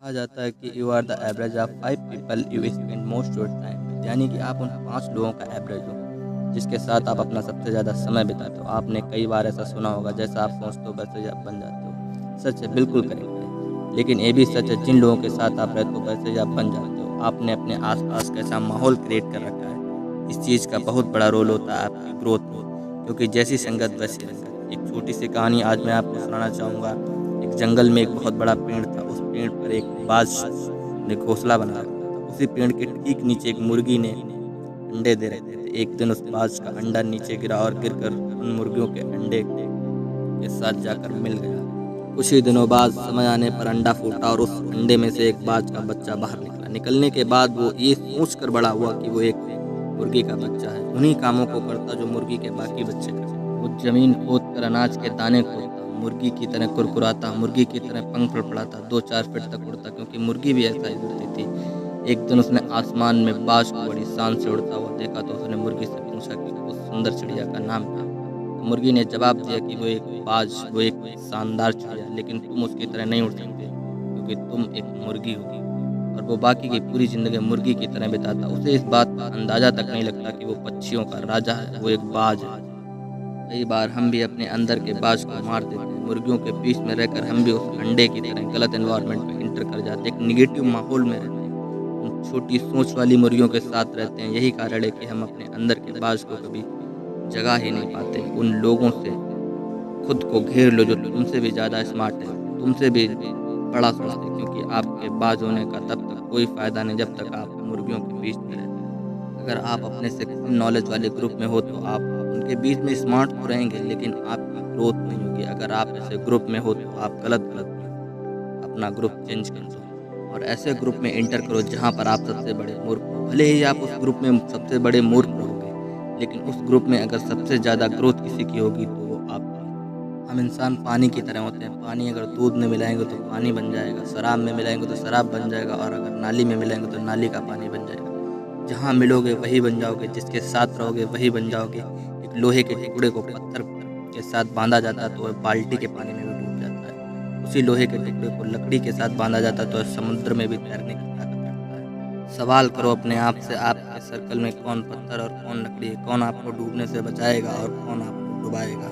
कहा जाता है कि you are the average of 5 people you spend most your time with, यानी कि आप उन 5 लोगों का एवरेज हो जिसके साथ आप अपना सबसे ज़्यादा समय बिताते हो। आपने कई बार ऐसा सुना होगा, जैसा आप सोचते हो वैसे ही आप बन जाते हो। सच है, बिल्कुल करेक्ट है। लेकिन ये भी सच है, जिन लोगों के साथ आप रहते हो वैसे ही आप बन जाते हो। आपने अपने आसपास कैसा माहौल क्रिएट कर रखा है, इस चीज़ का बहुत बड़ा रोल होता है आपकी ग्रोथ में, क्योंकि जैसी संगत वैसी रंगत। एक छोटी सी कहानी आज मैं आपको सुनाना चाहूँगा। एक जंगल में एक बहुत बड़ा पेड़ था। उस पेड़ पर एक बाज ने घोंसला बना रखा था। उसी पेड़ के ठीक नीचे एक मुर्गी ने अंडे दे रखे थे। एक दिन उस बाज का अंडा नीचे गिरा और गिरकर उन मुर्गियों के अंडे के साथ जाकर मिल गया। कुछ ही दिनों बाद समय आने पर अंडा फूटा और उस अंडे में से एक बाज का बच्चा बाहर निकला। निकलने के बाद वो ये सोच कर बड़ा हुआ कि वो एक मुर्गी का बच्चा है, उन्हीं कामों को करता जो मुर्गी के बाकी बच्चे करते। वो जमीन खोद कर अनाज के दाने खोदता, मुर्गी की तरह कुरकुराता, मुर्गी की तरह पंख फड़फड़ाता, 2-4 फीट तक उड़ता, क्योंकि मुर्गी भी ऐसा ही उड़ती थी। एक दिन उसने आसमान में बाज को बड़ी शान से उड़ता हुआ देखा, तो उसने मुर्गी से पूछा कि उस सुंदर चिड़िया का नाम क्या है। तो मुर्गी ने जवाब दिया कि वो एक शानदार चिड़िया, लेकिन तुम उसकी तरह नहीं उड़ सकते, क्योंकि तुम एक मुर्गी हो। और वो बाकी की पूरी जिंदगी मुर्गी की तरह बिताता। उसे इस बात का अंदाजा तक नहीं लगता कि वो पक्षियों का राजा है, वो एक बाज है। कई बार हम भी अपने अंदर के बाज को मार देते हैं। मुर्गियों के बीच में रहकर हम भी उस अंडे की तरह गलत एनवायरनमेंट में इंटर कर जाते हैं, एक निगेटिव माहौल में रहते हैं। हम छोटी सोच वाली मुर्गियों के साथ रहते हैं। यही कारण है कि हम अपने अंदर के बाज को कभी जगा ही नहीं पाते। उन लोगों से खुद को घेर लो जो तुमसे भी ज़्यादा स्मार्ट है, तुमसे भी बड़ा सोचते, क्योंकि आपके बाज होने का तब तक कोई फ़ायदा नहीं जब तक आप मुर्गियों के बीच में रहते हैं। अगर आप अपने से कम नॉलेज वाले ग्रुप में हो तो आप उनके बीच में स्मार्ट तो रहेंगे, लेकिन आपकी ग्रोथ नहीं होगी। अगर आप ऐसे ग्रुप में हो तो आप गलत अपना ग्रुप चेंज कर दो और ऐसे ग्रुप में इंटर करो जहाँ पर आप सबसे बड़े मूर्ख हो। भले ही आप उस ग्रुप में सबसे बड़े मूर्ख रहोगे, लेकिन उस ग्रुप में अगर सबसे ज़्यादा ग्रोथ किसी की होगी तो वो आपकी। हम इंसान पानी की तरह होते हैं। पानी अगर दूध में मिलाएंगे तो पानी बन जाएगा, शराब में मिलाएंगे तो शराब बन जाएगा, और अगर नाली में मिलाएंगे तो नाली का पानी बन जाएगा। जहाँ मिलोगे वही बन जाओगे, जिसके साथ रहोगे वही बन जाओगे। एक लोहे के टुकड़े को पत्थर के साथ बांधा जाता है तो वह बाल्टी के पानी में भी डूब जाता है। उसी लोहे के टुकड़े को लकड़ी के साथ बांधा जाता है तो वह समुद्र में भी तैरने की ताकत रखता है। सवाल करो अपने आप से, आपके सर्कल में कौन पत्थर और कौन लकड़ी है, कौन आपको डूबने से बचाएगा और कौन आपको डुबाएगा।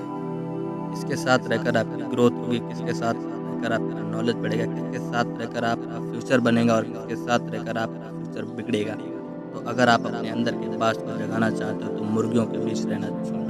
किसके साथ रहकर आपकी ग्रोथ होगी, किसके साथ रहकर आपका नॉलेज बढ़ेगा, किसके साथ रहकर आपका फ्यूचर बनेगा और किसके साथ रहकर आपका फ्यूचर बिगड़ेगा। तो अगर आप अपने अंदर के बाज को जगाना चाहते हो तो मुर्गियों के बीच रहना चुनो।